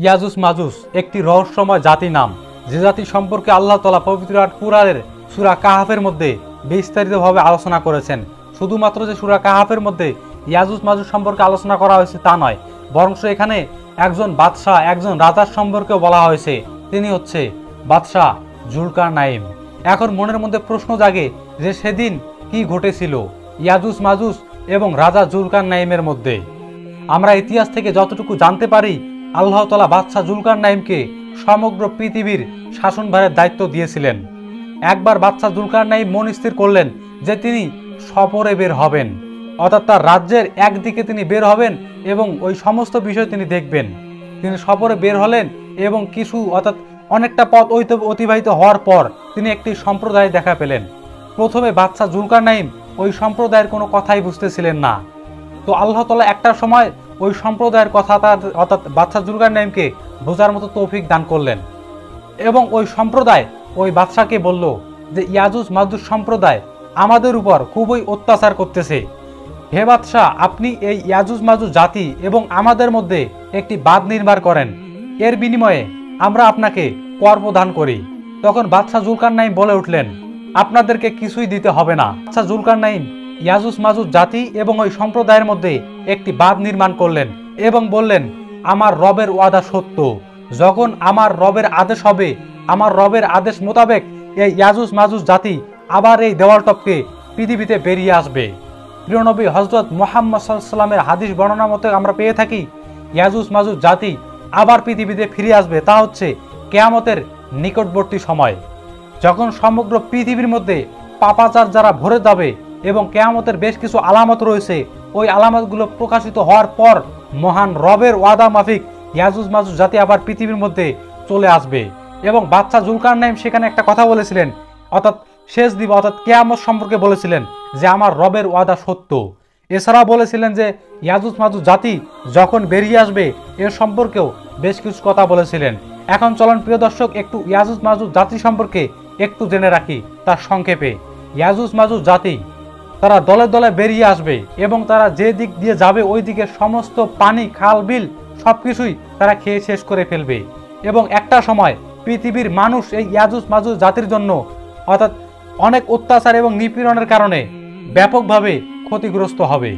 ইয়াজুজ মাজুজ একটি রহস্যময় জাতি নাম, যে জাতি সম্পর্কে আল্লাহ তাআলা পবিত্র কুরআনের সূরা কাহাফের মধ্যে বিস্তারিতভাবে আলোচনা করেছেন। শুধুমাত্র যে সূরা কাহাফের মধ্যে ইয়াজুজ মাজুজ সম্পর্কে আলোচনা করা হয়েছে তা নয়, বরং এখানে একজন বাদশাহ, একজন রাজার সম্পর্কেও বলা হয়েছে। তিনি হচ্ছে বাদশাহ জুলকারনাইন। এখন মনের মধ্যে প্রশ্ন জাগে যে সেদিন কি ঘটেছিল ইয়াজুজ মাজুজ এবং রাজা জুলকারনাইনের মধ্যে। আমরা ইতিহাস থেকে যতটুকু জানতে পারি, আল্লাহ তাআলা বাদশাহ জুলকারনাইনকে সমগ্র পৃথিবীর শাসনভারের দায়িত্ব দিয়েছিলেন। একবার বাদশাহ জুলকারনাইন মন স্থির করলেন যে তিনি সফরে বের হবেন, অর্থাৎ তার রাজ্যের একদিকে তিনি বের হবেন এবং ওই সমস্ত বিষয় তিনি দেখবেন। তিনি সফরে বের হলেন এবং কিছু অর্থাৎ অনেকটা পথ অতিবাহিত হওয়ার পর তিনি একটি সম্প্রদায় দেখা পেলেন। প্রথমে বাদশাহ জুলকারনাইন ওই সম্প্রদায়ের কোনো কথাই বুঝতেছিলেন না। তো আল্লাহ তাআলা একটা সময় ওই সম্প্রদায়ের কথা অর্থাৎ বাদশাহ জুলকারনাইনকে বোঝার মতো তৌফিক দান করলেন এবং ওই সম্প্রদায় ওই বাদশাকে বলল যে ইয়াজুজ মাজুজ সম্প্রদায় আমাদের উপর খুবই অত্যাচার করতেছে। হে বাদশাহ, আপনি এই ইয়াজুজ মাজুজ জাতি এবং আমাদের মধ্যে একটি বাঁধ নির্মাণ করেন, এর বিনিময়ে আমরা আপনাকে কর প্রদান করি। তখন বাদশাহ জুলকারনাইন বলে উঠলেন, আপনাদেরকে কিছুই দিতে হবে না। বাদশাহ জুলকারনাইন ইয়াজুজ মাজুজ জাতি এবং ওই সম্প্রদায়ের মধ্যে একটি বাঁধ নির্মাণ করলেন এবং বললেন, আমার রবের ওয়াদা সত্য, যখন আমার রবের আদেশ হবে, আমার রবের আদেশ মোতাবেক এই ইয়াজুজ মাজুজ জাতি আবার এই দেওয়াল টপকে পৃথিবীতে বেরিয়ে আসবে। প্রিয় নবী হযরত মুহাম্মদ সাল্লাল্লাহু আলাইহি ওয়াসাল্লামের হাদিস বর্ণনা মতে আমরা পেয়ে থাকি, ইয়াজুজ মাজুজ জাতি আবার পৃথিবীতে ফিরে আসবে। তা হচ্ছে কিয়ামতের নিকটবর্তী সময়, যখন সমগ্র পৃথিবীর মধ্যে পাপাচার যারা ভরে যাবে এবং কিয়ামতের বেশ কিছু আলামত রয়েছে। ওই আলামতগুলো প্রকাশিত হওয়ার পর মহান রবের ওয়াদা মাফিক ইয়াজুজ মাজুজ জাতি আবার পৃথিবীর মধ্যে চলে আসবে। এবং বাদশাহ জুলকারনাইন সেখানে একটা কথা বলেছিলেন, অর্থাৎ শেষ দিবস অর্থাৎ কিয়ামত সম্পর্কে বলেছিলেন যে আমার রবের ওয়াদা সত্য। এছাড়া বলেছিলেন যে ইয়াজুজ মাজুজ জাতি যখন বেরিয়ে আসবে এর সম্পর্কেও বেশ কিছু কথা বলেছিলেন। এখন চলুন প্রিয় দর্শক, একটু ইয়াজুজ মাজুজ জাতি সম্পর্কে একটু জেনে রাখি তার সংক্ষেপে। ইয়াজুজ মাজুজ জাতি তারা দলে দলে বেরিয়ে আসবে এবং তারা যে দিক দিয়ে যাবে ওই দিকে সমস্ত পানি, খাল, বিল সবকিছুই তারা খেয়ে শেষ করে ফেলবে এবং একটা সময় পৃথিবীর মানুষ এই ইয়াজুজ মাজুজ জাতির জন্য অর্থাৎ অনেক অত্যাচার এবং নিপীড়নের কারণে ব্যাপকভাবে ক্ষতিগ্রস্ত হবে।